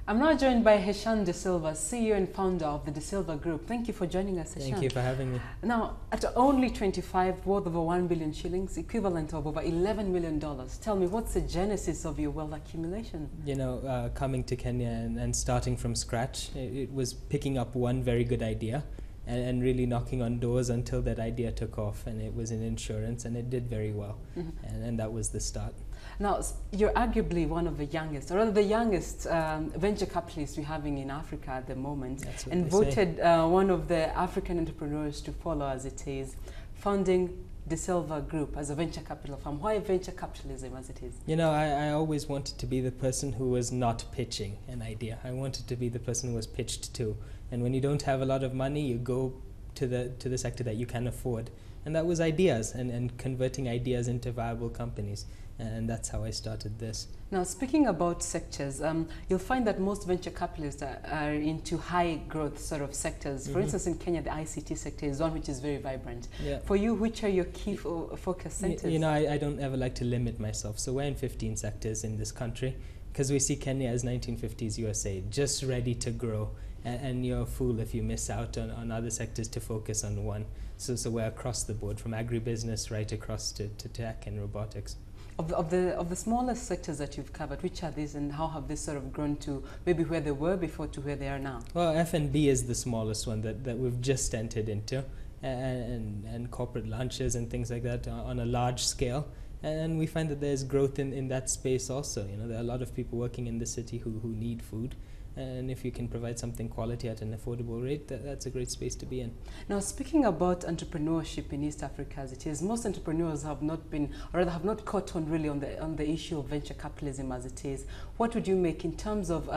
I'm now joined by Heshan De Silva, CEO and founder of the De Silva Group. Thank you for joining us, Heshan. Thank you for having me. Now, at only 25, worth over 1 billion shillings, equivalent of over $11 million, tell me, what's the genesis of your wealth accumulation? You know, coming to Kenya and starting from scratch, it was picking up one very good idea and really knocking on doors until that idea took off, and it was in insurance, and it did very well. And that was the start. Now, you're arguably one of the youngest, or rather the youngest venture capitalists we're having in Africa at the moment, and voted one of the African entrepreneurs to follow, as it is, founding De Silva Group as a venture capital firm. Why venture capitalism as it is? You know, I always wanted to be the person who was not pitching an idea. I wanted to be the person who was pitched to. And when you don't have a lot of money, you go to the sector that you can afford. And that was ideas and converting ideas into viable companies. And that's how I started this. Now, speaking about sectors, you'll find that most venture capitalists are into high growth sort of sectors. For instance, in Kenya, the ICT sector is one which is very vibrant. Yeah. For you, which are your key focus centers? You know, I don't ever like to limit myself. So we're in 15 sectors in this country because we see Kenya as 1950s USA, just ready to grow. And you're a fool if you miss out on other sectors to focus on one. So we're across the board, from agribusiness right across to tech and robotics. Of the smallest sectors that you've covered, which are these, and how have they sort of grown to maybe where they were before to where they are now? Well, F&B is the smallest one that we've just entered into, and corporate lunches and things like that on a large scale. And we find that there's growth in that space also. You know, there are a lot of people working in the city who need food. And if you can provide something quality at an affordable rate, that's a great space to be in. Now, speaking about entrepreneurship in East Africa as it is, most entrepreneurs have not been, or rather have not caught on really on the issue of venture capitalism as it is. What would you make in terms of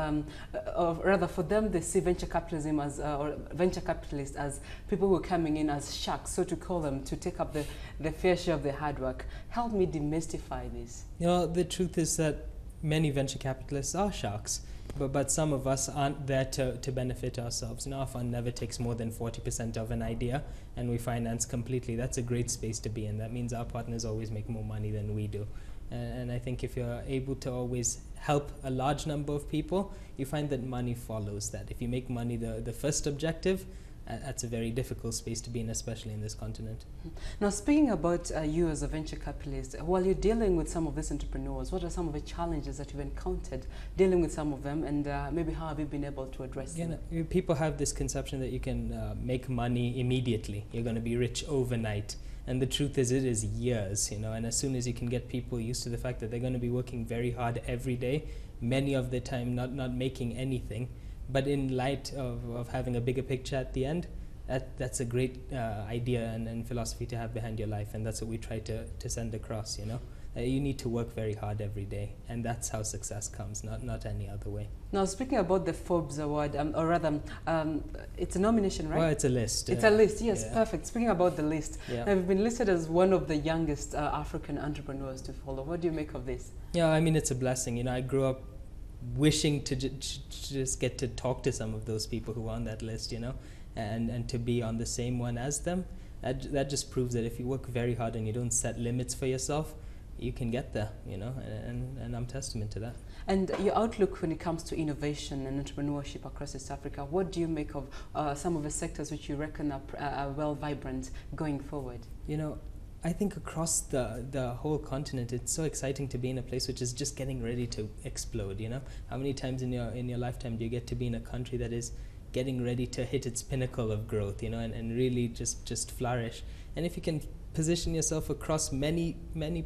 rather for them, they see venture capitalism as, or venture capitalists as people who are coming in as sharks, so to call them, to take up the fair share of the hard work. Help me demystify this. You know, the truth is that many venture capitalists are sharks. But some of us aren't there to benefit ourselves. You know, our fund never takes more than 40% of an idea, and we finance completely. That's a great space to be in. That means our partners always make more money than we do. And I think if you're able to always help a large number of people, you find that money follows that. If you make money the first objective, that's a very difficult space to be in, especially in this continent. Now, speaking about you as a venture capitalist, while you're dealing with some of these entrepreneurs, what are some of the challenges that you've encountered dealing with some of them, and maybe how have you been able to address them? You know, people have this conception that you can make money immediately. You're going to be rich overnight. And the truth is, it is years, you know, and as soon as you can get people used to the fact that they're going to be working very hard every day, many of the time not making anything, but in light of having a bigger picture at the end, that's a great idea and philosophy to have behind your life, and that's what we try to send across, you know. You need to work very hard every day, and that's how success comes, not any other way. Now, speaking about the Forbes Award, or rather, it's a nomination, right? Well, it's a list. It's a list, yes, yeah. Perfect. Speaking about the list, yeah. Now, you've been listed as one of the youngest African entrepreneurs to follow. What do you make of this? Yeah, I mean, it's a blessing. You know, I grew up wishing to just get to talk to some of those people who are on that list, you know, and to be on the same one as them. That just proves that if you work very hard and you don't set limits for yourself, you can get there, you know, and I'm testament to that. And your outlook when it comes to innovation and entrepreneurship across East Africa, what do you make of some of the sectors which you reckon are well vibrant going forward? You know, I think across the whole continent, it's so exciting to be in a place which is just getting ready to explode, you know? How many times in your lifetime do you get to be in a country that is getting ready to hit its pinnacle of growth, you know, and really just flourish? And if you can position yourself across many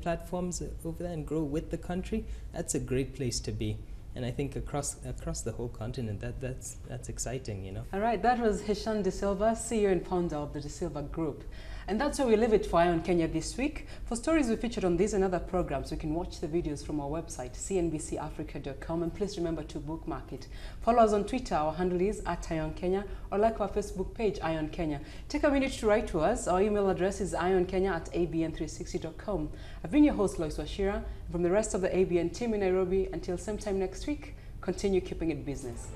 platforms over there and grow with the country, that's a great place to be. And I think across the whole continent, that's exciting, you know. All right, that was Heshan De Silva, CEO and founder of the De Silva Group. And that's where we leave it for Eye on Kenya this week. For stories we featured on these and other programs, you can watch the videos from our website, cnbcafrica.com, and please remember to bookmark it. Follow us on Twitter, our handle is @IonKenya, or like our Facebook page, Eye on Kenya. Take a minute to write to us. Our email address is ionkenya@abn360.com. I've been your host, Loise, Wachira. From the rest of the ABN team in Nairobi, until same time next week, continue keeping it business.